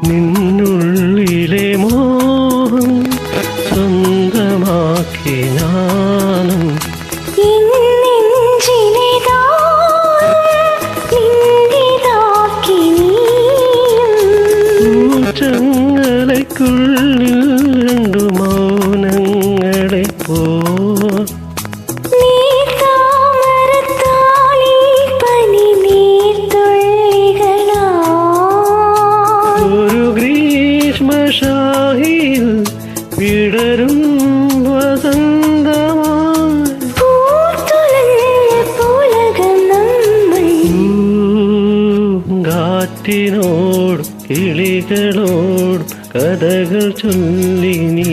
നിന്നുള്ളിലെ മോഹം സ്വന്തമാക്കി ഞാനും ചങ്ങലയ്ക്കുള്ളിൽ രണ്ടു മൗനങ്ങളെ പോ ഒരു ഗ്രീഷ്മശാഹിയിൽ വിടരും കാറ്റിനോട് കിളികളോട് കഥകൾ ചൊല്ലി നീ